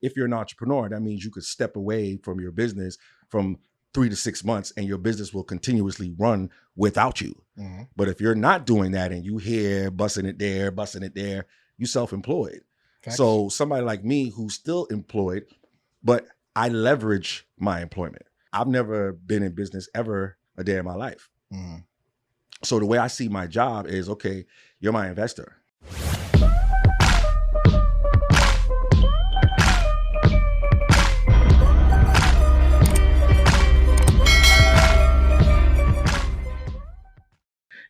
if you're an entrepreneur, that means you could step away from your business from 3 to 6 months and your business will continuously run without you. Mm-hmm. But if you're not doing that and you here, busting it there, you self-employed. Facts. So somebody like me who's still employed, but I leverage my employment. I've never been in business ever a day in my life. Mm-hmm. So the way I see my job is, okay, you're my investor.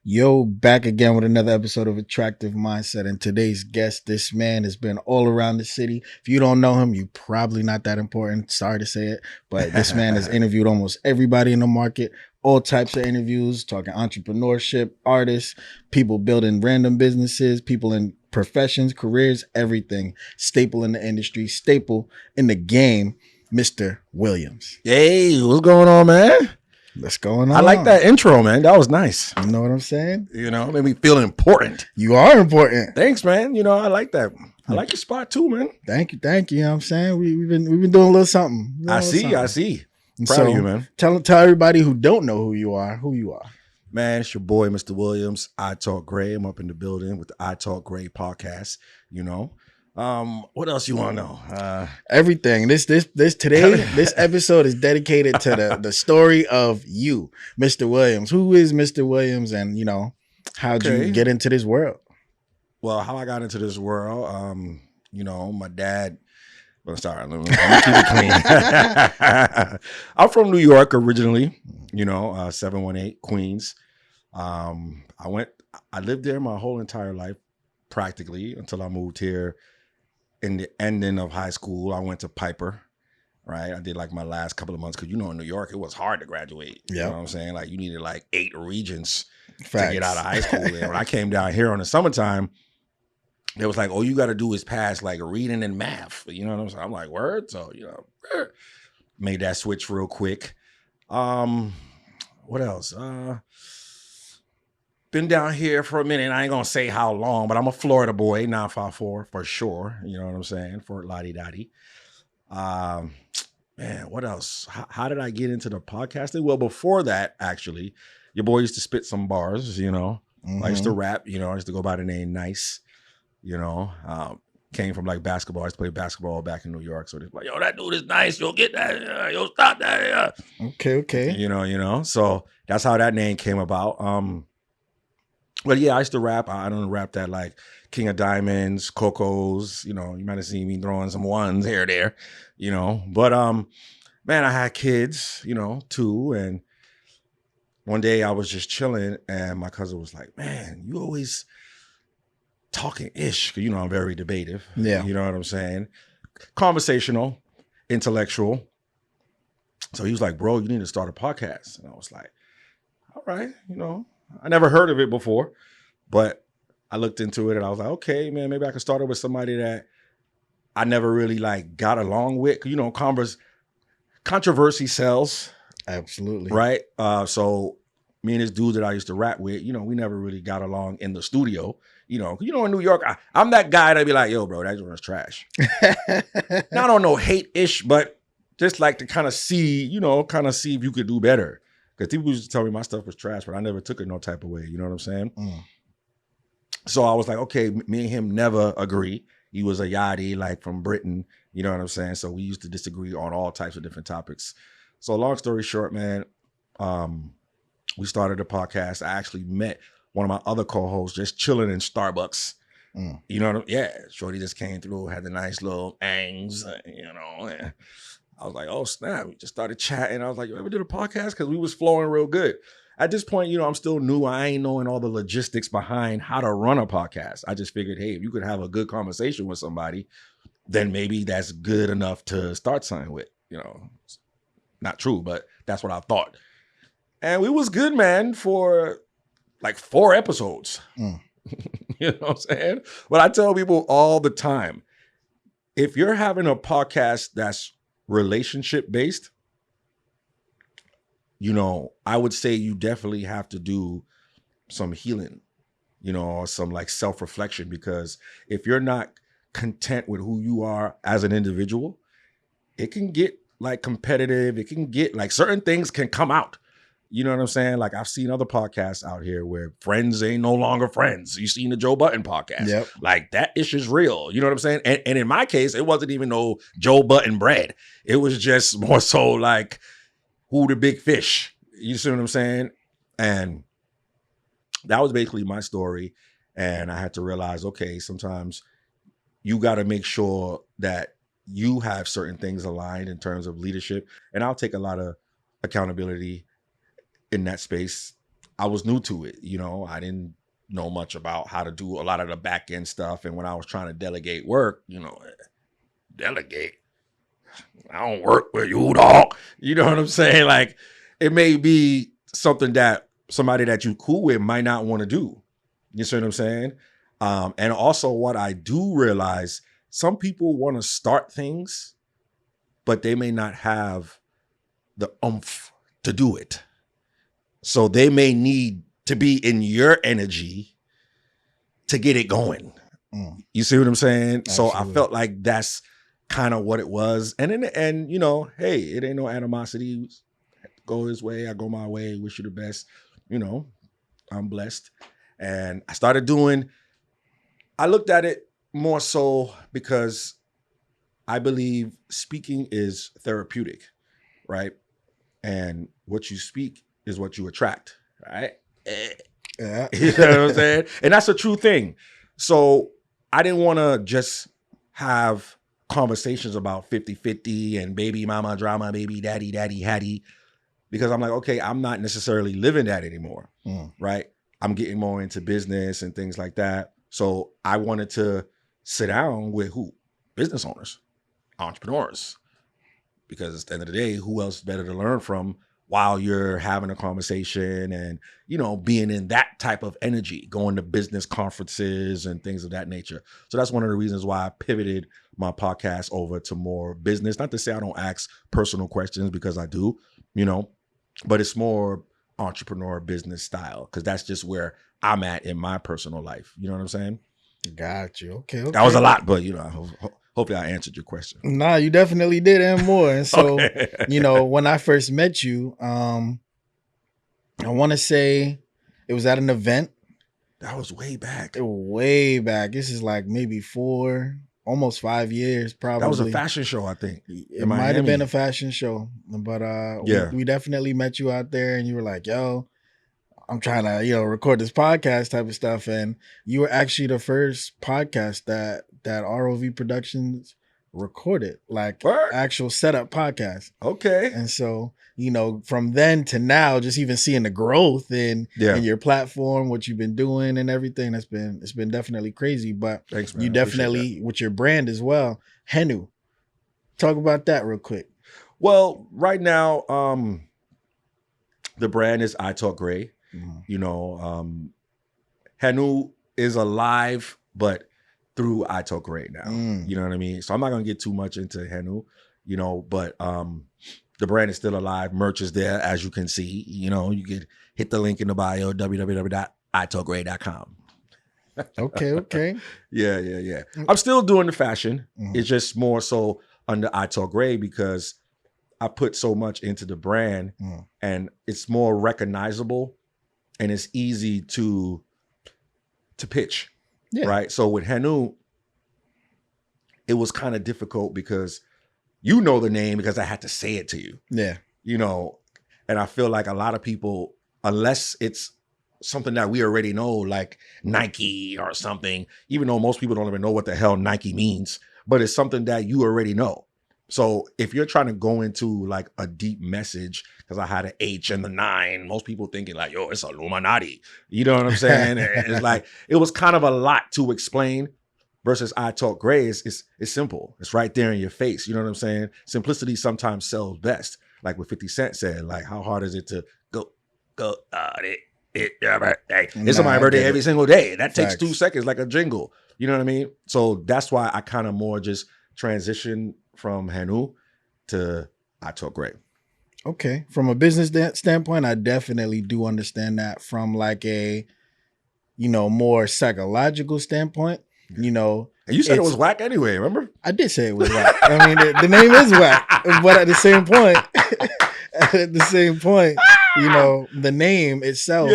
Yo, back again with another episode of Attractive Mindset. And today's guest, this man has been all around the city. If you don't know him, you're probably not that important. Sorry to say it, but this man has interviewed almost everybody in the market, all types of interviews, talking entrepreneurship, artists, people building random businesses, people in professions, careers, everything. Staple in the industry, staple in the game, Mr. Williams. Hey, what's going on, man? What's going on? I like that intro, man. That was nice. You know what I'm saying? You know, made me feel important. You are important. Thanks, man. You know, I like that. I like your spot too, man. Thank you. You know what I'm saying? We've been doing a little something. I see. And Proud of you, man. Tell everybody who don't know who you are. Man, it's your boy, Mr. Williams. I Talk Gray. I'm up in the building with the I Talk Gray podcast. You know, what else you want to know? Everything. This episode is dedicated to the story of you, Mr. Williams. Who is Mr. Williams, and you know, how'd you get into this world? Well, how I got into this world, you know, my dad. Well, sorry, let me keep it clean. I'm from New York originally. You know, 718 Queens. I lived there my whole entire life, practically, until I moved here. In the ending of high school, I went to Piper, right? I did like my last couple of months because, you know, in New York, it was hard to graduate. Yep. You know what I'm saying? Like you needed like 8 regents Facts. to get out of high school. And when I came down here in the summertime, it was like, all you got to do is pass like reading and math. You know what I'm saying? I'm like, word? So, you know, made that switch real quick. What else? Been down here for a minute. I ain't gonna say how long, but I'm a Florida boy, 954 for sure. You know what I'm saying? Fort Lottie-Dottie. Man, what else? How did I get into the podcasting? Well, before that, actually, your boy used to spit some bars, you know. Mm-hmm. I used to rap, you know, I used to go by the name Nice, you know. Came from like basketball. I used to play basketball back in New York. So they're like, yo, that dude is nice. You'll get that. You'll stop that. Okay. You know. So that's how that name came about. Well, yeah, I used to rap. I don't rap that like King of Diamonds, Cocos. You know, you might have seen me throwing some ones here or there, you know. But man, I had kids, you know, too. And one day I was just chilling, and my cousin was like, "Man, you always talking ish." Cause you know I'm very debative. Yeah, you know what I'm saying. Conversational, intellectual. So he was like, "Bro, you need to start a podcast." And I was like, "All right, you know." I never heard of it before, but I looked into it and I was like, okay, man, maybe I could start it with somebody that I never really like got along with. You know, controversy sells. Absolutely. Right. So me and this dude that I used to rap with, you know, we never really got along in the studio. You know, in New York, I'm that guy that'd be like, yo, bro, that joint's trash. Not on no hate-ish, but just like to kind of see if you could do better. Because people used to tell me my stuff was trash, but I never took it no type of way. You know what I'm saying? Mm. So I was like, okay, me and him never agree. He was a yachty, like from Britain. You know what I'm saying? So we used to disagree on all types of different topics. So long story short, man, we started a podcast. I actually met one of my other co-hosts just chilling in Starbucks. Mm. You know what I mean? Yeah, Shorty just came through, had the nice little angs, you know, and I was like, oh, snap. We just started chatting. I was like, you ever did a podcast? Because we was flowing real good. At this point, you know, I'm still new. I ain't knowing all the logistics behind how to run a podcast. I just figured, hey, if you could have a good conversation with somebody, then maybe that's good enough to start something with. You know, it's not true, but that's what I thought. And we was good, man, for like 4 episodes. Mm. You know what I'm saying? But I tell people all the time, if you're having a podcast that's relationship based, you know, I would say you definitely have to do some healing, you know, or some like self-reflection, because if you're not content with who you are as an individual, it can get like competitive. It can get like certain things can come out. You know what I'm saying? Like I've seen other podcasts out here where friends ain't no longer friends. You seen the Joe Budden podcast. Yep. Like that issue's real. You know what I'm saying? And in my case, it wasn't even no Joe Budden bread. It was just more so like who the big fish. You see what I'm saying? And that was basically my story. And I had to realize, okay, sometimes you got to make sure that you have certain things aligned in terms of leadership. And I'll take a lot of accountability in that space. I was new to it. You know, I didn't know much about how to do a lot of the back end stuff. And when I was trying to delegate work, you know, delegate. I don't work with you, dog. You know what I'm saying? Like it may be something that somebody that you cool with might not want to do. You see what I'm saying? And also what I do realize, some people want to start things, but they may not have the oomph to do it. So they may need to be in your energy to get it going. You see what I'm saying? Absolutely. So I felt like that's kind of what it was. And in the end, you know, hey, it ain't no animosity. Go his way, I go my way, wish you the best. You know, I'm blessed. And I started doing, I looked at it more so because I believe speaking is therapeutic, right? And what you speak is what you attract, right? Yeah. You know what I'm saying? And that's a true thing. So I didn't want to just have conversations about 50-50 and baby mama drama, baby daddy, daddy, hattie, because I'm like, okay, I'm not necessarily living that anymore, right? I'm getting more into business and things like that. So I wanted to sit down with who? Business owners, entrepreneurs, because at the end of the day, who else better to learn from while you're having a conversation and, you know, being in that type of energy, going to business conferences and things of that nature. So that's one of the reasons why I pivoted my podcast over to more business. Not to say I don't ask personal questions, because I do, you know, but it's more entrepreneur business style, because that's just where I'm at in my personal life. You know what I'm saying? Got you. Okay. That was a lot, but you know, hopefully I answered your question. Nah, you definitely did, and more. And so, you know, when I first met you, I want to say it was at an event. That was way back. Way back. This is like maybe almost 5 years, probably. That was a fashion show, I think. It might have been a fashion show, but yeah, we definitely met you out there, and you were like, "Yo, I'm trying to, you know, record this podcast type of stuff." And you were actually the first podcast that ROV Productions recorded, like actual setup podcast. Okay. And so, you know, from then to now, just even seeing the growth in your platform, what you've been doing and everything, it's been definitely crazy. But thanks, man. You definitely, with your brand as well, Henu. Talk about that real quick. Well, right now, the brand is I Talk Gray. You know, Henu is alive, but through I Talk Gray now. You know what I mean? So I'm not gonna get too much into Henu, you know, but the brand is still alive. Merch is there, as you can see. You know, you can hit the link in the bio, www.italkgray.com. Okay. Yeah. I'm still doing the fashion. It's just more so under I Talk Gray because I put so much into the brand and it's more recognizable and it's easy to pitch. Yeah. Right. So with Henu, it was kind of difficult because you know the name because I had to say it to you. Yeah. You know, and I feel like a lot of people, unless it's something that we already know, like Nike or something, even though most people don't even know what the hell Nike means, but it's something that you already know. So if you're trying to go into like a deep message, because I had an H and the 9, most people thinking like, yo, it's Illuminati. You know what I'm saying? It's like, it was kind of a lot to explain versus I Talk Gray. It's simple. It's right there in your face. You know what I'm saying? Simplicity sometimes sells best. Like what 50 Cent said, like, how hard is it to go, it's somebody's birthday every single day. That takes 2 seconds, like a jingle. You know what I mean? So that's why I kind of more just transition from Henu to I Talk Gray. Okay. From a business standpoint, I definitely do understand that. From like a, you know, more psychological standpoint, you know, And you said it was whack anyway, remember? I did say it was whack. I mean, the name is whack, but at the same point, you know, the name itself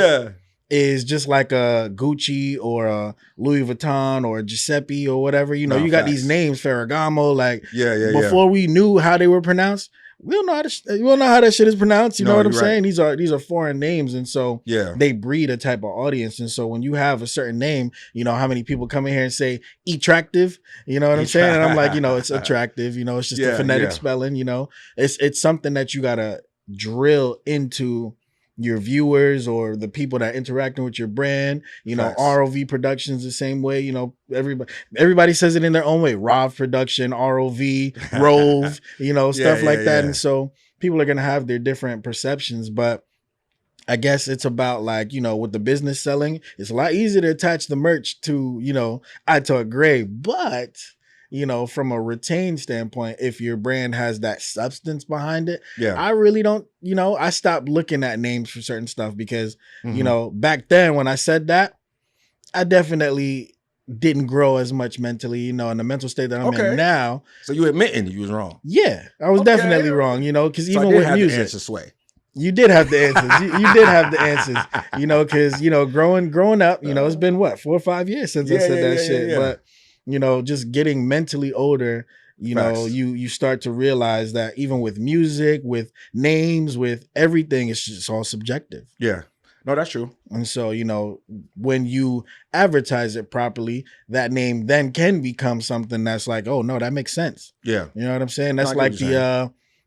is just like a Gucci or a Louis Vuitton or a Giuseppe or whatever. You know, you got these names, Ferragamo, like before we knew how they were pronounced. We don't know how that shit is pronounced. You know what I'm saying? These are foreign names, and so they breed a type of audience. And so when you have a certain name, you know how many people come in here and say attractive. You know what I'm saying? And I'm like, you know, it's attractive. You know, it's just a phonetic spelling. You know, it's something that you gotta drill into your viewers or the people that are interacting with your brand. You know, ROV Productions the same way. You know, everybody says it in their own way. ROV Production, ROV, Rove, you know, stuff like that. And so people are gonna have their different perceptions, but I guess it's about, like, you know, with the business selling, it's a lot easier to attach the merch to, you know, I Talk Gray, but you know, from a retained standpoint, if your brand has that substance behind it, I really don't, you know, I stopped looking at names for certain stuff because, you know, back then when I said that, I definitely didn't grow as much mentally, you know, in the mental state that I'm in now. So you admitting you was wrong? Yeah, I was definitely wrong, you know, because even with music, the answer, Sway. You did have the answers. You did have the answers, you know, because, you know, growing up, you know, it's been what, 4 or 5 years since I said that shit, but you know, just getting mentally older, you know, you start to realize that even with music, with names, with everything, it's just all subjective. Yeah. No, that's true. And so, you know, when you advertise it properly, that name then can become something that's like, oh no, that makes sense. Yeah. You know what I'm saying? That's like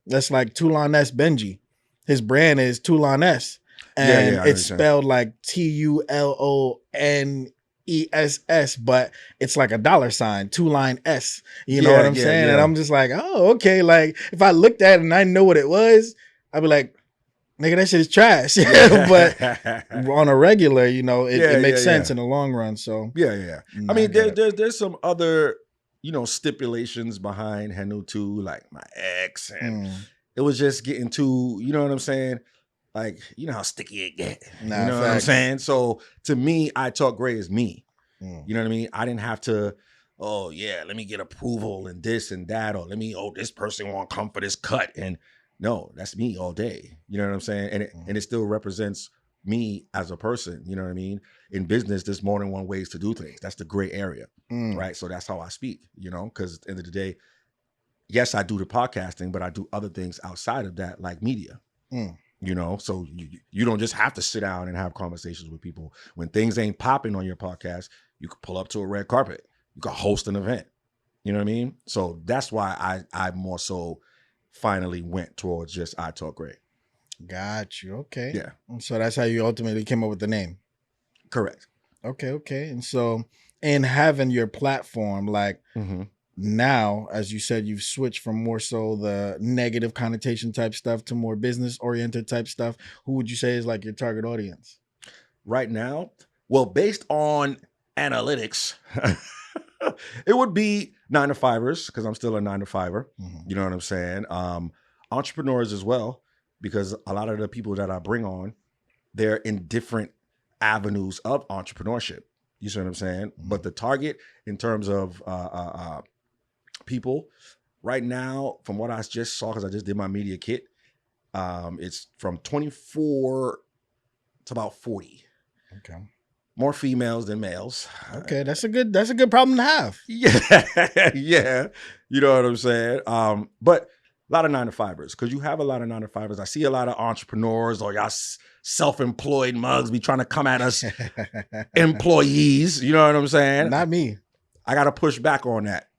that's like Toulon S. Benji. His brand is Toulon S. And it's spelled like TULONESS, but it's like a $sign, 2-line S. You know what I'm saying? And I'm just like, oh, okay. Like if I looked at it and I know what it was, I'd be like, nigga, that shit is trash. But on a regular, you know, it makes sense in the long run. So I mean, there's some other, you know, stipulations behind Henu too, like my ex, and it was just getting too, you know what I'm saying? Like, you know how sticky it get. You know what I'm saying? So to me, I Talk Gray is me. You know what I mean? I didn't have to, oh yeah, let me get approval and this and that, or this person won't come for this cut. And no, that's me all day. You know what I'm saying? And it still represents me as a person. You know what I mean? In business, there's more than one ways to do things. That's the gray area, right? So that's how I speak, you know, because at the end of the day, yes, I do the podcasting, but I do other things outside of that, like media. You know, so you don't just have to sit down and have conversations with people. When things ain't popping on your podcast, you could pull up to a red carpet. You could host an event. You know what I mean? So that's why I more so finally went towards just I Talk Gray. Got you. Okay. Yeah. And so that's how you ultimately came up with the name. Correct. Okay. And so in having your platform, like now, as you said, you've switched from more so the negative connotation type stuff to more business oriented type stuff. Who would you say is like your target audience? Right now, well, based on analytics, it would be 9-to-5ers, because I'm still a 9-to-5er. You know what I'm saying? Entrepreneurs as well, because a lot of the people that I bring on, they're in different avenues of entrepreneurship. You see what I'm saying? But the target in terms of people right now, from what I just saw, because I just did my media kit, it's from 24 to about 40. Okay. More females than males. Okay, that's a good problem to have. Yeah. You know what I'm saying? But a lot of 9-to-5ers, because you have a lot of 9-to-5ers. I see a lot of entrepreneurs or y'all self-employed mugs be trying to come at us employees. You know what I'm saying? Not me. I got to push back on that,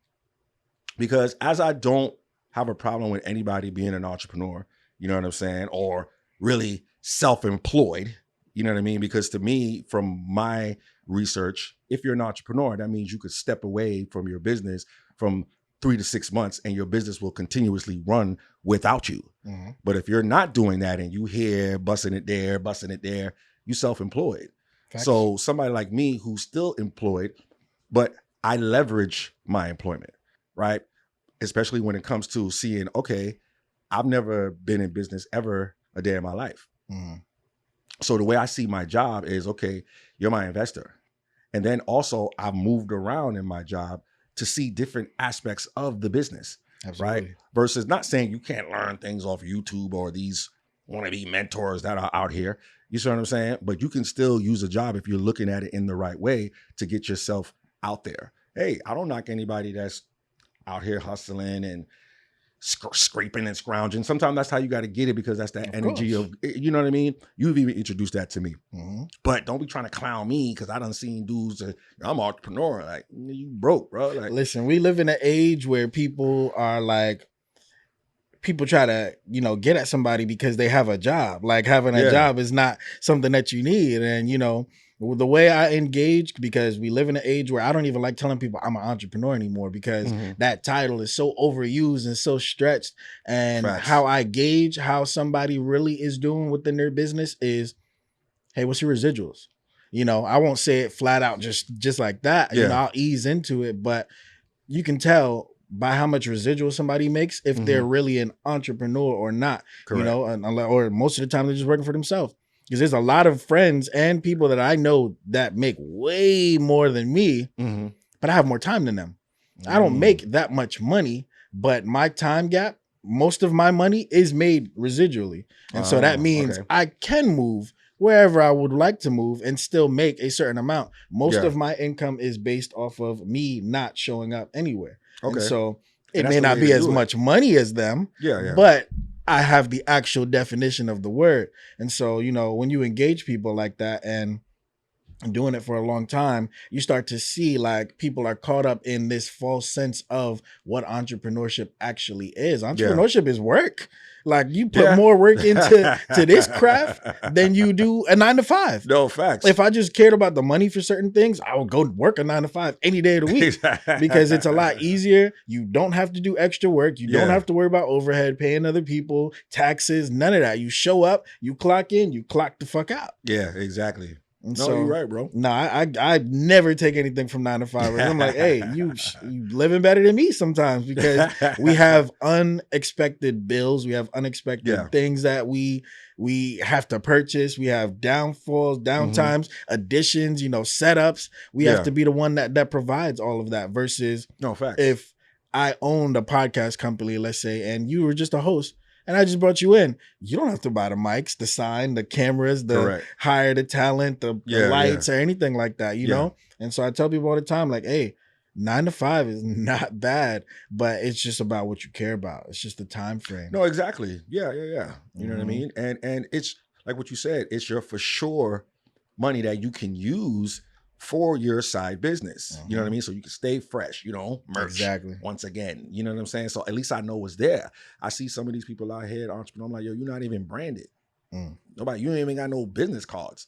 because as I don't have a problem with anybody being an entrepreneur, you know what I'm saying? Or really self-employed, you know what I mean? Because to me, from my research, if you're an entrepreneur, that means you could step away from your business from 3 to 6 months and your business will continuously run without you. But if you're not doing that and you here busting it there, you self-employed. Facts. So somebody like me who's still employed, but I leverage my employment, right? Especially when it comes to seeing, okay, I've never been in business ever a day in my life. So the way I see my job is, okay, you're my investor. And then also I've moved around in my job to see different aspects of the business. Absolutely. Right? Versus not saying you can't learn things off YouTube or these wannabe mentors that are out here. You see what I'm saying? But you can still use a job if you're looking at it in the right way to get yourself out there. Hey, I don't knock anybody that's out here hustling and scraping and scrounging. Sometimes that's how you got to get it, because that's that energy of, you know what I mean? You've even introduced that to me. But don't be trying to clown me because I done seen dudes that, I'm an entrepreneur. Like, you broke, bro. Like, listen, we live in an age where people are like, people try to, you know, get at somebody because they have a job. Like, having a job is not something that you need. And, you know, the way I engage, because we live in an age where I don't even like telling people I'm an entrepreneur anymore, because that title is so overused and so stretched. And how I gauge how somebody really is doing within their business is, hey, what's your residuals? You know, I won't say it flat out just like that. You know, I'll ease into it, but you can tell by how much residual somebody makes if they're really an entrepreneur or not. Correct. You know, or most of the time they're just working for themselves. Because there's a lot of friends and people that I know that make way more than me, but I have more time than them. I don't make that much money, but my time gap, most of my money is made residually. And so that means I can move wherever I would like to move and still make a certain amount. Most of my income is based off of me not showing up anywhere. And so it may not be as much money as them, but I have the actual definition of the word. And so, you know, when you engage people like that and doing it for a long time, you start to see like people are caught up in this false sense of what entrepreneurship actually is. Entrepreneurship is work. Like, you put more work into this craft than you do a 9-to-5. No, facts. If I just cared about the money for certain things, I would go work a 9-to-5 any day of the week because it's a lot easier. You don't have to do extra work. You don't have to worry about overhead, paying other people, taxes, none of that. You show up, you clock in, you clock the fuck out. Yeah, exactly. And no, so, you're right, bro. No, I never take anything from 9-to-5. I'm like, hey, you living better than me sometimes, because we have unexpected bills. We have unexpected things that we have to purchase. We have downfalls, downtimes, additions, you know, setups. We have to be the one that provides all of that, versus if I owned a podcast company, let's say, and you were just a host, and I just brought you in, you don't have to buy the mics, the sign, the cameras, the hire the talent, the lights, or anything like that, you know? And so I tell people all the time, like, hey, 9-to-5 is not bad, but it's just about what you care about. It's just the time frame. No, exactly. Yeah. You know what I mean? And it's like what you said, it's your for sure money that you can use for your side business. You know what I mean? So you can stay fresh, you know, merch once again. You know what I'm saying? So at least I know it's there. I see some of these people out here, entrepreneurs, I'm like, yo, you're not even branded. Nobody, you ain't even got no business cards.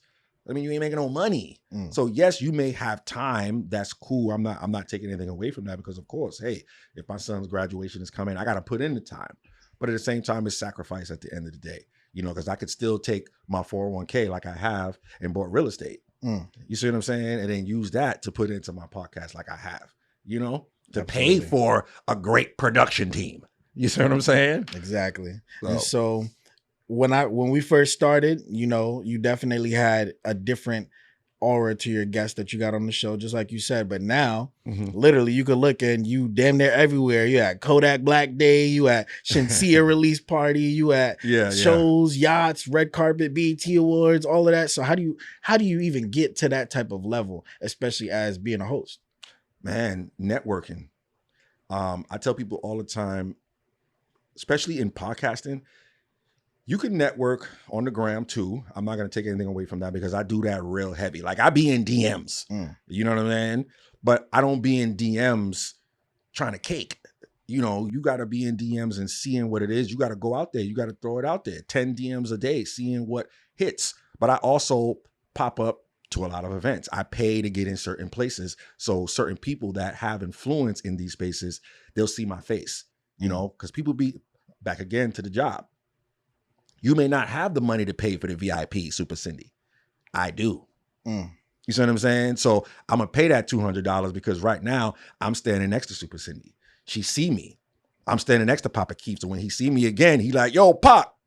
I mean, you ain't making no money. So yes, you may have time. That's cool. I'm not taking anything away from that, because of course, hey, if my son's graduation is coming, I got to put in the time. But at the same time, it's sacrifice at the end of the day, you know, because I could still take my 401k like I have and bought real estate. You see what I'm saying? And then use that to put into my podcast like I have, you know, to pay for a great production team. You see what I'm saying? Exactly. And so when we first started, you know, you definitely had a different aura to your guests that you got on the show, just like you said. But now, literally, you could look and you damn near everywhere. You at Kodak Black Day, you at Shensea release party, you at shows, yachts, red carpet, BET Awards, all of that. So how do you even get to that type of level, especially as being a host? Man, networking. I tell people all the time, especially in podcasting, you can network on the gram too. I'm not going to take anything away from that, because I do that real heavy. Like, I be in DMs, you know what I'm saying? But I don't be in DMs trying to cake. You know, you got to be in DMs and seeing what it is. You got to go out there. You got to throw it out there. 10 DMs a day, seeing what hits. But I also pop up to a lot of events. I pay to get in certain places. So certain people that have influence in these spaces, they'll see my face, you know, because people be back again to the job. You may not have the money to pay for the VIP Super Cindy. I do. You see what I'm saying? So I'm going to pay that $200 because right now I'm standing next to Super Cindy. She see me. I'm standing next to Papa Keith. So when he see me again, he like, yo, Pop.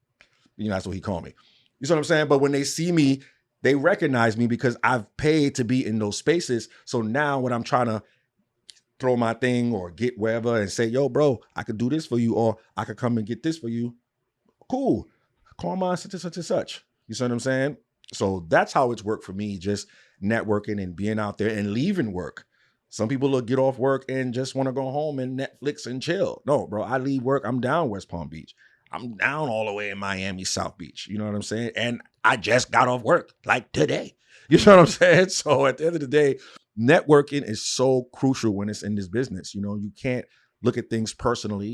You know, that's what he call me. You see what I'm saying? But when they see me, they recognize me because I've paid to be in those spaces. So now when I'm trying to throw my thing or get wherever and say, yo, bro, I could do this for you, or I could come and get this for you. Cool. Call my such and such and such. You see what I'm saying? So that's how it's worked for me, just networking and being out there and leaving work. Some people will get off work and just want to go home and Netflix and chill. No, bro, I leave work. I'm down West Palm Beach. I'm down all the way in Miami, South Beach. You know what I'm saying? And I just got off work like today. You know what I'm saying? So at the end of the day, networking is so crucial when it's in this business. You know, you can't look at things personally.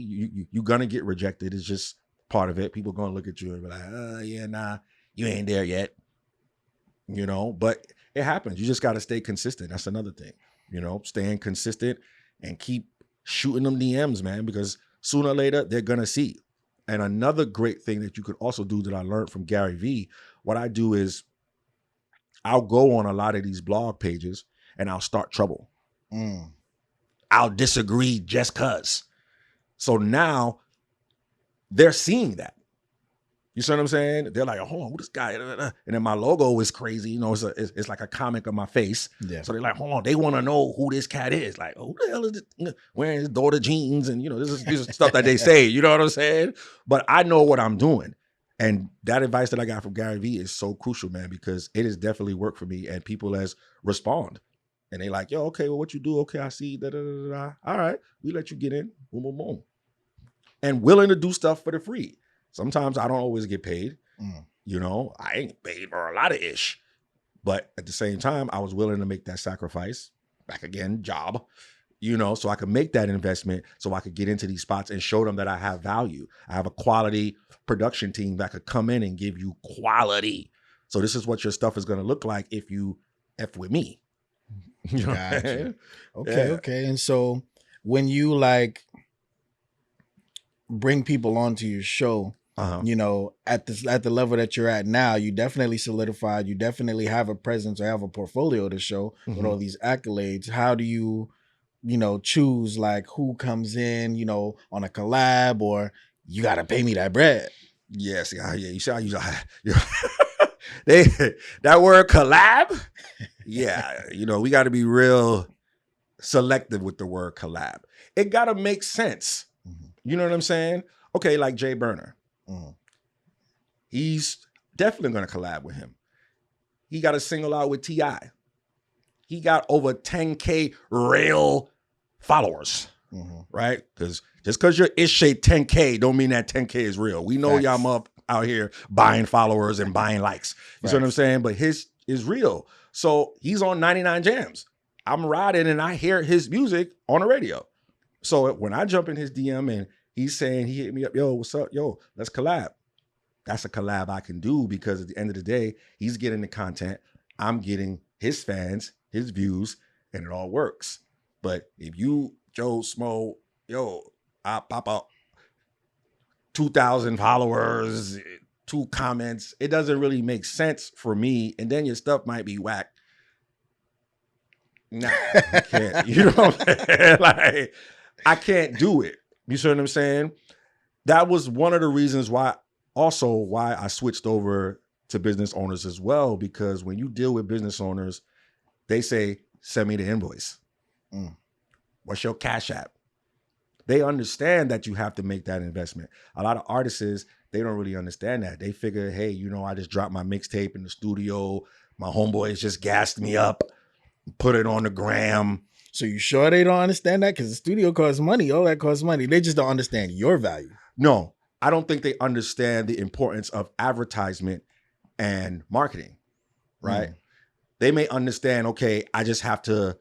You're going to get rejected. It's just part of it. People going to look at you and be like, yeah, nah, you ain't there yet. You know, but it happens. You just got to stay consistent. That's another thing, you know, staying consistent and keep shooting them DMs, man, because sooner or later they're going to see. And another great thing that you could also do that I learned from Gary Vee, what I do is I'll go on a lot of these blog pages and I'll start trouble. I'll disagree just cause. So now they're seeing that. You see what I'm saying? They're like, hold on, who this guy? And then my logo is crazy. You know, it's like a comic of my face. Yeah. So they're like, hold on, they want to know who this cat is. Like, who the hell is this? Wearing his daughter jeans, and you know, this is stuff that they say. You know what I'm saying? But I know what I'm doing. And that advice that I got from Gary Vee is so crucial, man, because it has definitely worked for me. And people as respond. And they like, yo, okay, well, what you do? Okay, I see. Da, da, da, da. All right, we let you get in. Boom, boom, boom. And willing to do stuff for the free. Sometimes I don't always get paid. You know, I ain't paid for a lot of ish. But at the same time, I was willing to make that sacrifice. Back again, job. You know, so I could make that investment so I could get into these spots and show them that I have value. I have a quality production team that could come in and give you quality. So this is what your stuff is going to look like if you F with me. You know? Gotcha. Okay. And so when you like bring people onto your show, you know, at the level that you're at now, you definitely solidified. You definitely have a presence or have a portfolio to show with all these accolades. How do you, you know, choose like who comes in, you know, on a collab, or you got to pay me that bread? Yes, yeah. You see how you that word collab? Yeah, you know, we got to be real selective with the word collab. It got to make sense. You know what I'm saying? Okay, like Jay Burner. He's definitely going to collab with him. He got a single out with T.I. He got over 10K real followers, right? Because just because your ish say 10K don't mean that 10K is real. We know y'all up out here buying followers and buying likes. You see what I'm saying? But his is real. So he's on 99 Jams. I'm riding and I hear his music on the radio. So when I jump in his DM and he's saying, he hit me up, yo, what's up? Yo, let's collab. That's a collab I can do because at the end of the day, he's getting the content. I'm getting his fans, his views, and it all works. But if you, Joe Smo, yo, I pop up 2,000 followers, 2 comments, it doesn't really make sense for me. And then your stuff might be whack. Nah, you can't. You know what I'm saying? Like, I can't do it. You see what I'm saying? That was one of the reasons why I switched over to business owners as well, because when you deal with business owners, they say, send me the invoice. What's your Cash App? They understand that you have to make that investment. A lot of artists, they don't really understand that. They figure, hey, you know, I just dropped my mixtape in the studio. My homeboys just gassed me up, put it on the gram. So you sure they don't understand that? Because the studio costs money. All that costs money. They just don't understand your value. No, I don't think they understand the importance of advertisement and marketing, right? They may understand, okay, I just have to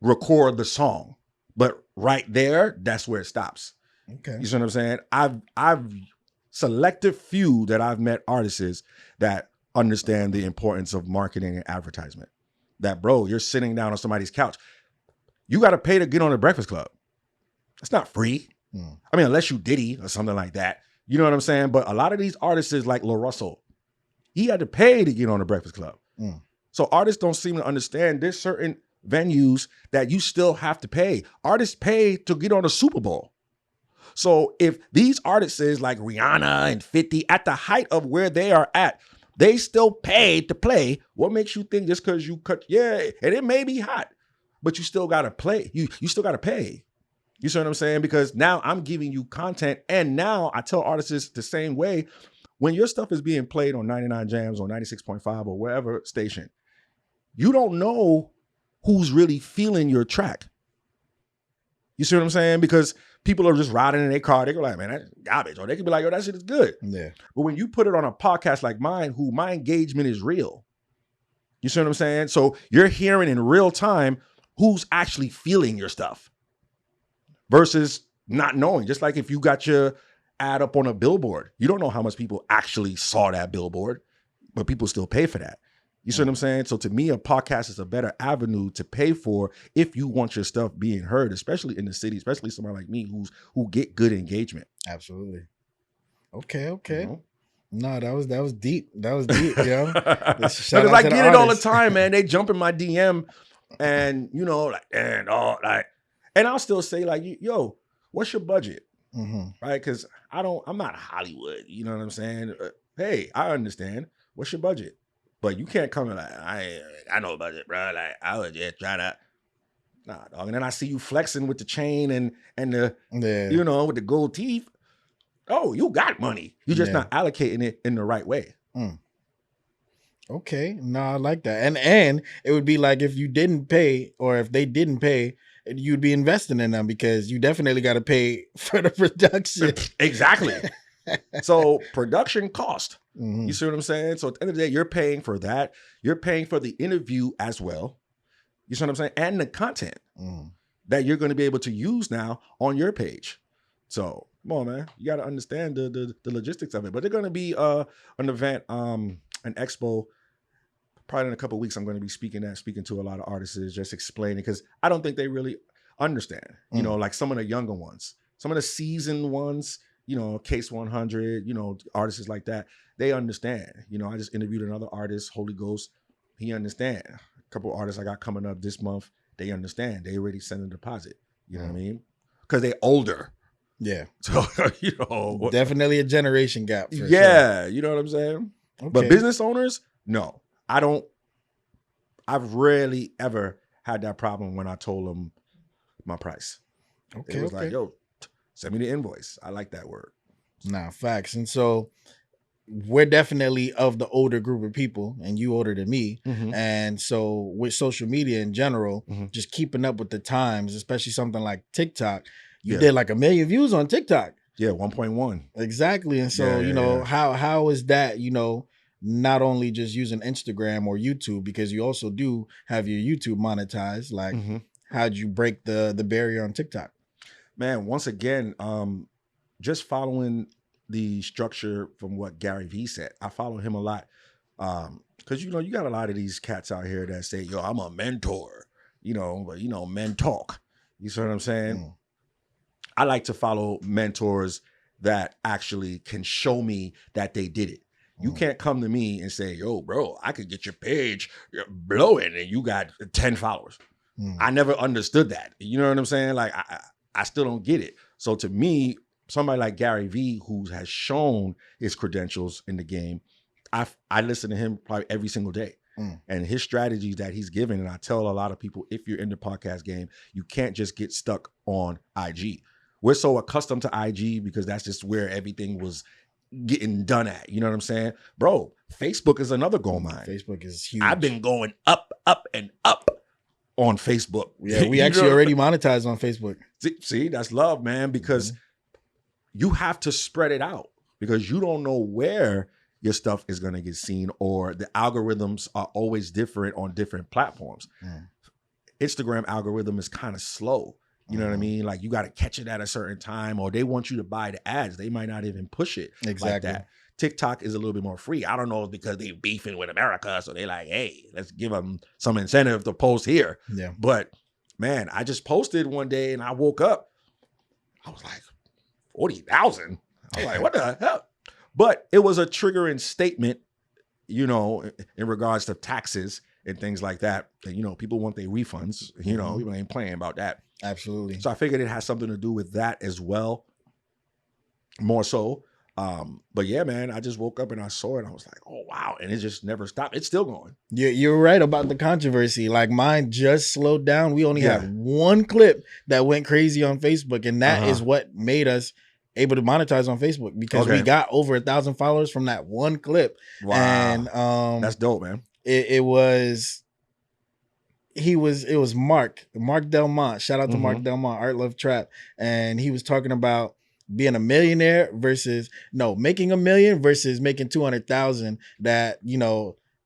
record the song. But right there, that's where it stops. Okay. You see what I'm saying? I've selected few that I've met artists that understand the importance of marketing and advertisement. That, bro, you're sitting down on somebody's couch. You got to pay to get on the Breakfast Club. It's not free. I mean, unless you Diddy or something like that. You know what I'm saying? But a lot of these artists like La Russell, he had to pay to get on the Breakfast Club. So artists don't seem to understand there's certain venues that you still have to pay. Artists pay to get on a Super Bowl. So if these artists like Rihanna and 50 at the height of where they are at, they still pay to play. What makes you think just because you cut, yeah, and it may be hot, but you still gotta play. You still gotta pay. You see what I'm saying? Because now I'm giving you content, and now I tell artists the same way. When your stuff is being played on 99 Jams or 96.5 or wherever station, you don't know who's really feeling your track. You see what I'm saying? Because people are just riding in their car. They go like, man, that's garbage. Or they could be like, yo, that shit is good. Yeah. But when you put it on a podcast like mine, who my engagement is real. You see what I'm saying? So you're hearing in real time who's actually feeling your stuff versus not knowing. Just like if you got your ad up on a billboard, you don't know how much people actually saw that billboard, but people still pay for that. You see what I'm saying? So to me, a podcast is a better avenue to pay for if you want your stuff being heard, especially in the city, especially somebody like me who get good engagement. Absolutely. Okay. You know? No, that was deep. That was deep, yo. Because I get it all the time, man. They jump in my DM and, you know, like, and I'll still say like, yo, what's your budget? Mm-hmm. Right? Because I'm not Hollywood. You know what I'm saying? Hey, I understand. What's your budget? But you can't come in like, I know budget, bro. Like, I was just trying to, nah, dog. And then I see you flexing with the chain and the, you know, with the gold teeth. Oh, you got money. You're just not allocating it in the right way. Okay. No, I like that. And it would be like if you didn't pay or if they didn't pay, you'd be investing in them because you definitely got to pay for the production. Exactly. So production cost. You see what I'm saying? So at the end of the day, you're paying for that. You're paying for the interview as well. You see what I'm saying? And the content that you're going to be able to use now on your page. So come on, man. You got to understand the logistics of it. But they're going to be an event, an expo. Probably in a couple of weeks, I'm going to be speaking to a lot of artists, just explaining, because I don't think they really understand, you know, like some of the younger ones, some of the seasoned ones, you know, Case 100, you know, artists like that, they understand. You know, I just interviewed another artist, Holy Ghost. He understand. A couple of artists I got coming up this month, they understand. They already sent a deposit. You know what I mean? Because they're older. Yeah. So, you know. Definitely a generation gap. For sure. You know what I'm saying? Okay. But business owners, no. I've rarely ever had that problem when I told them my price. Okay. It was like, yo, send me the invoice. I like that word. Nah, facts. And so we're definitely of the older group of people, and you older than me. And so with social media in general, just keeping up with the times, especially something like TikTok, you did like 1 million views on TikTok. Yeah, 1.1. Exactly. And so, you know, how is that, you know, not only just using Instagram or YouTube, because you also do have your YouTube monetized, like how'd you break the barrier on TikTok? Man, once again, just following the structure from what Gary Vee said. I follow him a lot. Because, you know, you got a lot of these cats out here that say, yo, I'm a mentor, you know, but, you know, men talk. You see what I'm saying? I like to follow mentors that actually can show me that they did it. You can't come to me and say, yo, bro, I could get your page blowing and you got 10 followers. I never understood that. You know what I'm saying? Like, I still don't get it. So to me, somebody like Gary Vee, who has shown his credentials in the game, I listen to him probably every single day. And his strategies that he's given, and I tell a lot of people, if you're in the podcast game, you can't just get stuck on IG. We're so accustomed to IG because that's just where everything was getting done at. You know what I'm saying? Bro, Facebook is another gold mine. Facebook is huge. I've been going up, and up on Facebook. Yeah, we actually already monetized on Facebook. See, that's love, man, because you have to spread it out because you don't know where your stuff is going to get seen, or the algorithms are always different on different platforms. Instagram algorithm is kind of slow. You know what I mean? Like, you got to catch it at a certain time, or they want you to buy the ads. They might not even push it like that. TikTok is a little bit more free. I don't know if because they beefing with America, so they like, hey, let's give them some incentive to post here. Yeah. But man, I just posted one day and I woke up, I was like, 40,000. I was like, what the hell? But it was a triggering statement, you know, in regards to taxes and things like that. And, you know, people want their refunds. You know, people ain't playing about that. Absolutely. So I figured it has something to do with that as well, more so. But yeah, man, I just woke up and I saw it. I was like, oh wow. And it just never stopped. It's still going. You're right about the controversy. Like mine just slowed down. We only Yeah. had one clip that went crazy on Facebook, and that is Uh-huh. what made us able to monetize on Facebook because we Okay. got over 1,000 followers from that one clip. Wow. And That's dope, man. it was it was Mark Delmont. Shout out to Mark Mhm. Delmont, Art Love Trap. And he was talking about being a millionaire versus making a million versus making 200,000. That,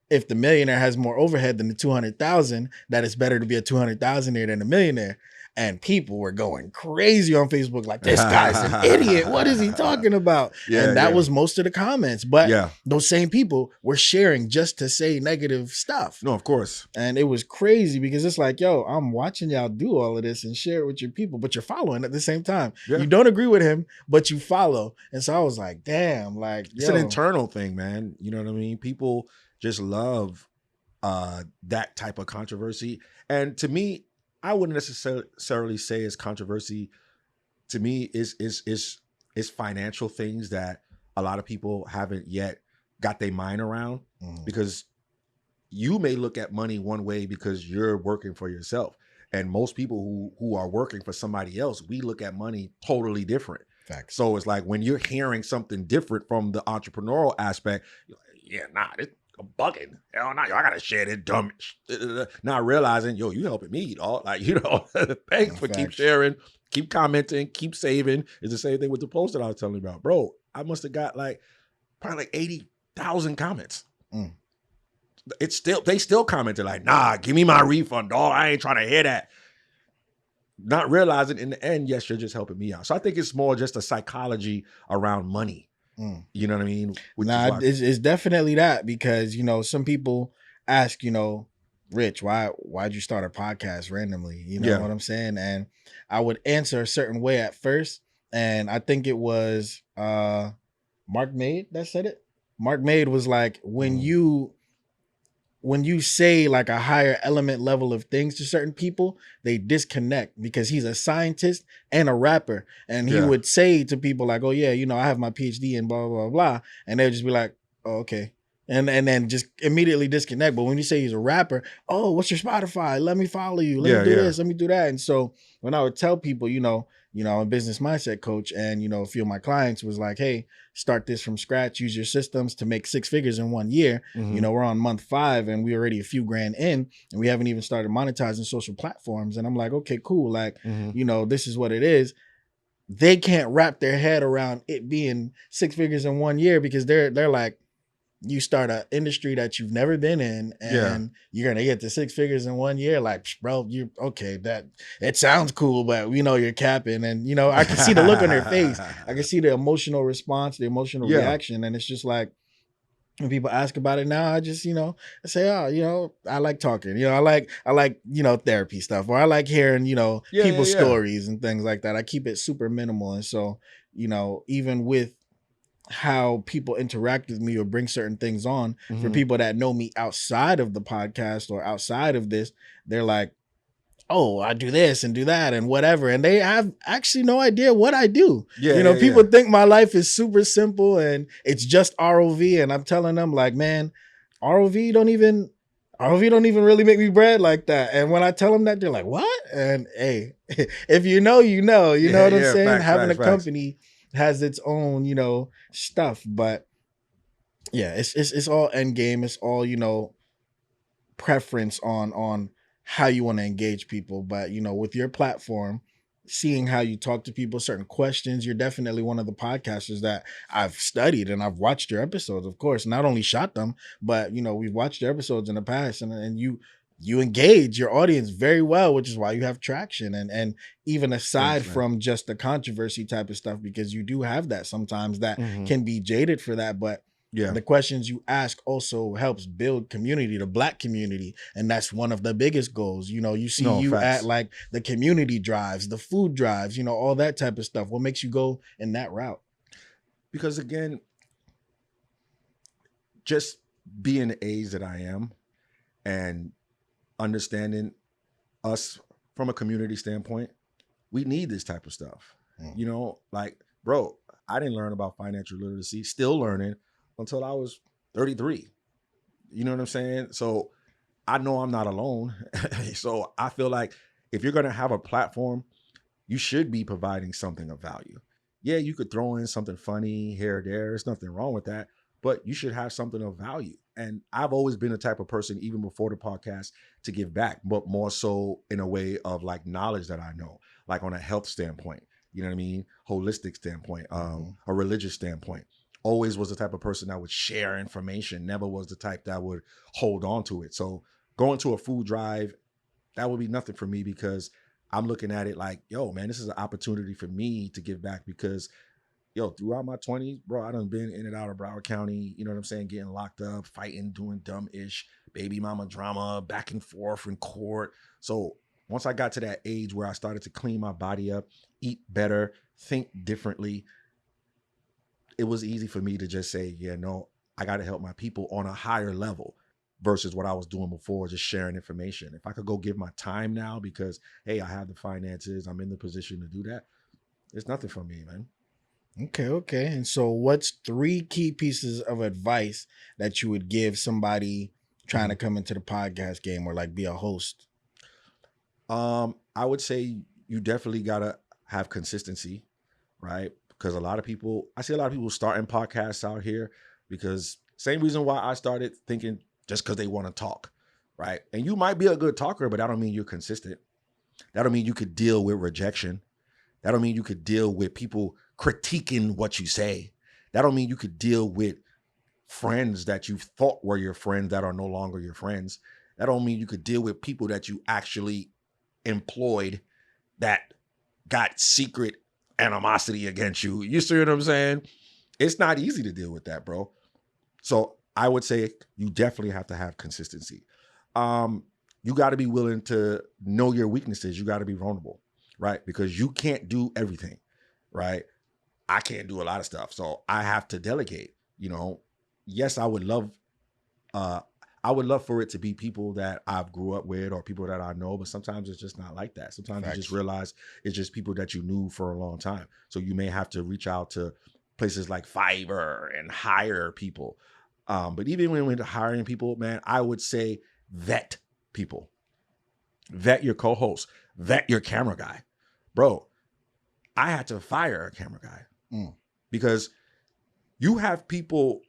if the millionaire has more overhead than the 200,000, that it's better to be a 200,000 than a millionaire. And people were going crazy on Facebook, like, this guy's an idiot. What is he talking about? Yeah, And that yeah. was most of the comments. But Yeah. those same people were sharing just to say negative stuff. No, of course. And it was crazy because it's like, yo, I'm watching y'all do all of this and share it with your people, but you're following at the same time. Yeah. You don't agree with him, but you follow. And so I was like, damn, like, It's an internal thing, man. You know what I mean? People just love that type of controversy. And to me, I wouldn't necessarily say it's controversy. To me, is financial things that a lot of people haven't yet got their mind around, because you may look at money one way because you're working for yourself. And most people who are working for somebody else, we look at money totally different. Facts. So it's like when you're hearing something different from the entrepreneurial aspect, you're like, yeah, nah, this bugging. Hell nah, yo, I gotta share this dumb not realizing, yo, you helping me, dog. Like, thanks for keep Facts. sharing, keep commenting, keep saving. It's the same thing with the post that I was telling you about. Bro, I must have got probably 80,000 comments. They still commented like, nah, give me my refund, dog. I ain't trying to hear that. Not realizing in the end, yes, you're just helping me out. So I think it's more just a psychology around money. You know what I mean? It's definitely that, because, some people ask, Rich, why'd you start a podcast randomly? You know what I'm saying? And I would answer a certain way at first. And I think it was Mark Made that said it. Mark Made was like, when you say like a higher element level of things to certain people, they disconnect, because he's a scientist and a rapper. And he would say to people like, oh yeah, I have my PhD in blah, blah, blah. And they'd just be like, oh, okay. And then just immediately disconnect. But when you say he's a rapper, oh, what's your Spotify? Let me follow you. Let me do this. Let me do that. And so when I would tell people, I'm a business mindset coach, and, a few of my clients was like, hey, start this from scratch, use your systems to make 6 figures in 1 year. We're on month 5 and we're already a few grand in, and we haven't even started monetizing social platforms. And I'm like, okay, cool. Like, this is what it is. They can't wrap their head around it being 6 figures in 1 year, because they're like, you start an industry that you've never been in, and you're gonna get to 6 figures in 1 year. Like, bro, you okay? That it sounds cool, but we know you're capping. And I can see the look on their face. I can see the emotional response, the emotional reaction, and it's just like, when people ask about it now, I just, I say, oh, I like talking. I like therapy stuff, or I like hearing, people's stories and things like that. I keep it super minimal, and so, even with how people interact with me or bring certain things on, for people that know me outside of the podcast or outside of this, they're like, oh, I do this and do that and whatever. And they have actually no idea what I do. People think my life is super simple and it's just ROV. And I'm telling them like, man, ROV don't even really make me bread like that. And when I tell them that, they're like, what? And hey, if you know, you know what I'm saying? Facts, Having facts, a company has its own, stuff. But yeah, it's all end game. It's all, preference on how you want to engage people. But, with your platform, seeing how you talk to people, certain questions, you're definitely one of the podcasters that I've studied, and I've watched your episodes, of course, not only shot them, but, we've watched your episodes in the past, and you engage your audience very well, which is why you have traction. And even aside from just the controversy type of stuff, because you do have that sometimes that can be jaded for that. But the questions you ask also helps build community, the Black community. And that's one of the biggest goals. You see at like the community drives, the food drives, all that type of stuff. What makes you go in that route? Because again, just being the age that I am and understanding us from a community standpoint, we need this type of stuff. Like, bro, I didn't learn about financial literacy, still learning until I was 33. You know what I'm saying? So I know I'm not alone. So I feel like if you're going to have a platform, you should be providing something of value. Yeah, you could throw in something funny here or there. There's nothing wrong with that, but you should have something of value. And I've always been the type of person, even before the podcast, to give back, but more so in a way of like knowledge that I know, like on a health standpoint, you know what I mean? Holistic standpoint, a religious standpoint. Always was the type of person that would share information, never was the type that would hold on to it. So going to a food drive, that would be nothing for me because I'm looking at it like, yo, man, this is an opportunity for me to give back because, yo, throughout my 20s, bro, I done been in and out of Broward County, you know what I'm saying, getting locked up, fighting, doing dumb-ish, baby mama drama, back and forth in court. So once I got to that age where I started to clean my body up, eat better, think differently, it was easy for me to just say, yeah, no, I got to help my people on a higher level versus what I was doing before, just sharing information. If I could go give my time now because, hey, I have the finances, I'm in the position to do that, it's nothing for me, man. Okay. And so what's 3 key pieces of advice that you would give somebody trying to come into the podcast game or like be a host? I would say you definitely got to have consistency, right? Because I see a lot of people starting podcasts out here because same reason why I started thinking just because they want to talk, right? And you might be a good talker, but that don't mean you're consistent. That don't mean you could deal with rejection. That don't mean you could deal with people critiquing what you say. That don't mean you could deal with friends that you thought were your friends that are no longer your friends. That don't mean you could deal with people that you actually employed that got secret animosity against you. You see what I'm saying? It's not easy to deal with that, bro. So I would say you definitely have to have consistency. You got to be willing to know your weaknesses. You got to be vulnerable, right? Because you can't do everything, right? I can't do a lot of stuff. So I have to delegate, you know. Yes, I would love for it to be people that I've grew up with or people that I know, but sometimes it's just not like that. Sometimes you just realize it's just people that you knew for a long time. So you may have to reach out to places like Fiverr and hire people. But even when we're hiring people, man, I would say vet people. Vet your co-host. Vet your camera guy. Bro, I had to fire a camera guy because you have people,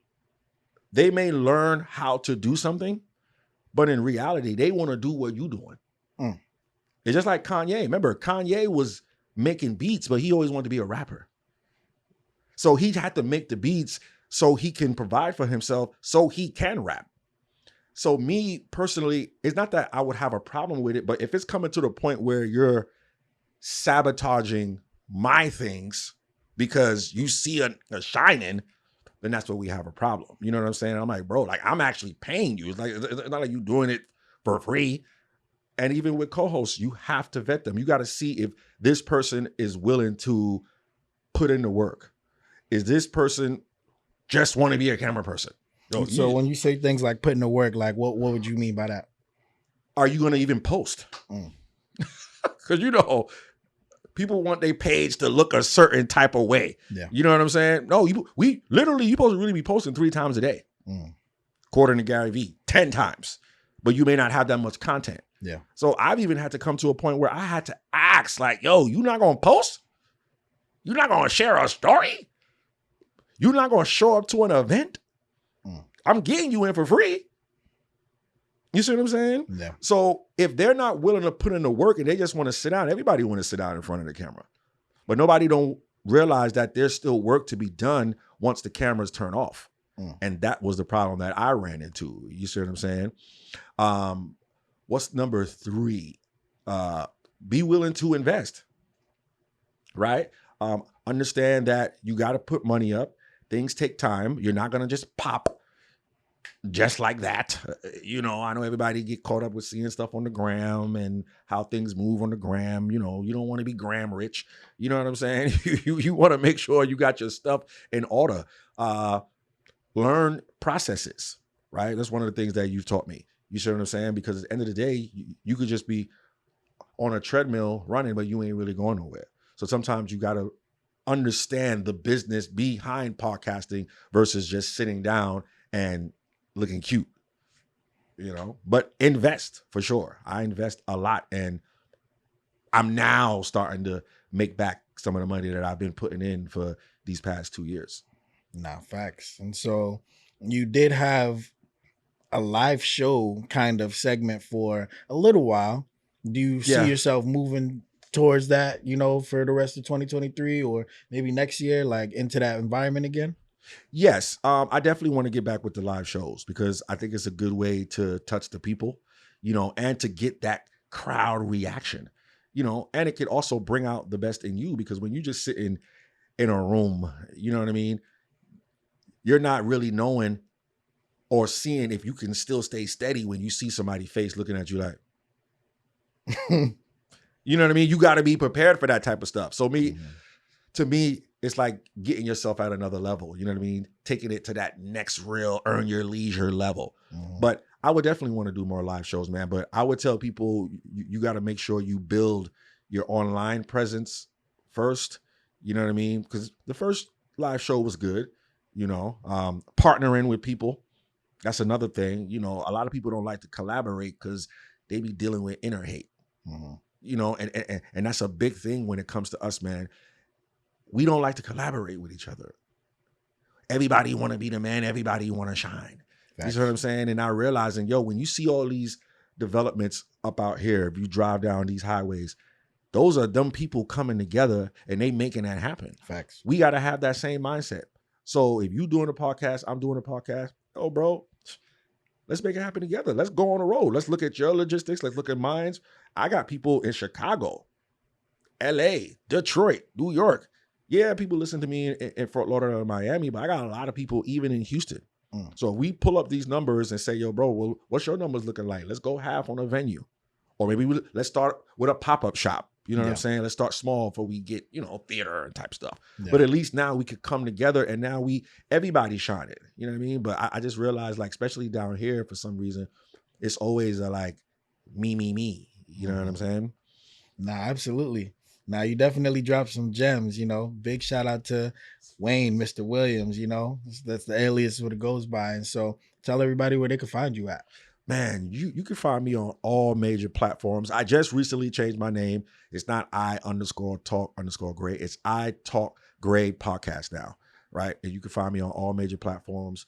they may learn how to do something, but in reality, they want to do what you're doing. It's just like Kanye. Remember, Kanye was making beats, but he always wanted to be a rapper. So he had to make the beats so he can provide for himself, so he can rap. So me personally, it's not that I would have a problem with it, but if it's coming to the point where you're sabotaging my things because you see a shining, then that's where we have a problem. You know what I'm saying? I'm like, bro, like I'm actually paying you. It's not like you doing it for free. And even with co-hosts, you have to vet them. You got to see if this person is willing to put in the work. Is this person just want to be a camera person? So when you say things like putting the work, like what would you mean by that? Are you going to even post? Because you know, people want their page to look a certain type of way. Yeah. You know what I'm saying? No, you supposed to really be posting 3 times a day. According to Gary Vee, 10 times. But you may not have that much content. Yeah. So I've even had to come to a point where I had to ask, like, yo, you not going to post? You're not going to share a story? You're not going to show up to an event? I'm getting you in for free. You see what I'm saying? Yeah. So if they're not willing to put in the work and they just want to sit down, everybody want to sit down in front of the camera. But nobody don't realize that there's still work to be done once the cameras turn off. And that was the problem that I ran into. You see what I'm saying? What's number 3? Be willing to invest, right? Understand that you got to put money up. Things take time. You're not going to just pop just like that. You know, I know everybody get caught up with seeing stuff on the gram and how things move on the gram. You know, you don't want to be gram rich. You know what I'm saying? You want to make sure you got your stuff in order. Learn processes, right? That's one of the things that you've taught me. You see what I'm saying? Because at the end of the day, you could just be on a treadmill running, but you ain't really going nowhere. So sometimes you got to understand the business behind podcasting versus just sitting down and looking cute, but invest for sure. I invest a lot, and I'm now starting to make back some of the money that I've been putting in for these past 2 years. Nah, facts. And so you did have a live show kind of segment for a little while. Do you see Yeah. yourself moving towards that, for the rest of 2023 or maybe next year, like into that environment again? Yes, I definitely want to get back with the live shows because I think it's a good way to touch the people, and to get that crowd reaction, and it could also bring out the best in you because when you just sit in a room, you know what I mean? You're not really knowing or seeing if you can still stay steady when you see somebody's face looking at you like, you know what I mean? You got to be prepared for that type of stuff. So to me, it's like getting yourself at another level. You know what I mean? Taking it to that next real earn your leisure level. But I would definitely want to do more live shows, man. But I would tell people you got to make sure you build your online presence first. You know what I mean? Because the first live show was good. Partnering with people. That's another thing. A lot of people don't like to collaborate because they be dealing with inner hate. And that's a big thing when it comes to us, man. We don't like to collaborate with each other. Everybody want to be the man. Everybody want to shine. You see what I'm saying? And now realizing, when you see all these developments up out here, if you drive down these highways, those are them people coming together and they making that happen. Facts. We got to have that same mindset. So if you doing a podcast, I'm doing a podcast. Oh, bro, let's make it happen together. Let's go on the road. Let's look at your logistics. Let's look at mine. I got people in Chicago, LA, Detroit, New York. Yeah, people listen to me in Fort Lauderdale and Miami, but I got a lot of people even in Houston. So if we pull up these numbers and say, yo, bro, well, what's your numbers looking like? Let's go half on a venue. Or maybe let's start with a pop-up shop. You know what I'm saying? Let's start small before we get, theater and type stuff. Yeah. But at least now we could come together and now everybody's shining. You know what I mean? But I just realized, like, especially down here, for some reason, it's always like me. You know what I'm saying? Nah, absolutely. Now you definitely dropped some gems, big shout out to Wayne, Mr. Williams, that's the alias what it goes by. And so tell everybody where they can find you at. Man, you can find me on all major platforms. I just recently changed my name. It's not I_talk_gray. It's I Talk Gray Podcast now, right? And you can find me on all major platforms.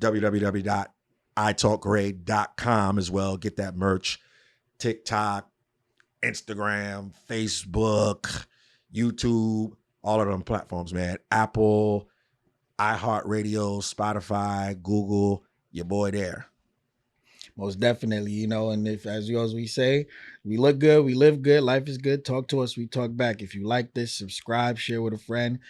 www.italkgray.com as well. Get that merch. TikTok, Instagram, Facebook, YouTube, all of them platforms, man. Apple, iHeartRadio, Spotify, Google, your boy there. Most definitely, and if, as we say, we look good, we live good, life is good, talk to us, we talk back. If you like this, subscribe, share with a friend.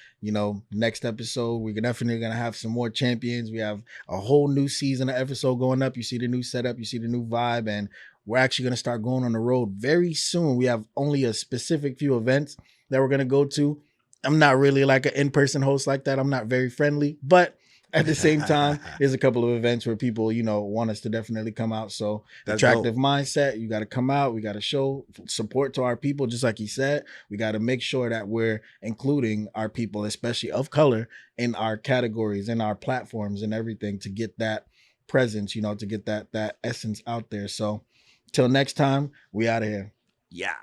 Next episode, we're definitely going to have some more champions. We have a whole new season of episode going up. You see the new setup, you see the new vibe, and we're actually going to start going on the road very soon. We have only a specific few events that we're going to go to. I'm not really like an in-person host like that. I'm not very friendly, but at the same time, there's a couple of events where people, want us to definitely come out. So that's attractive dope. Mindset, you got to come out. We got to show support to our people. Just like he said, we got to make sure that we're including our people, especially of color, in our categories, in our platforms and everything to get that presence, to get that essence out there. So till next time, we out of here. Yeah.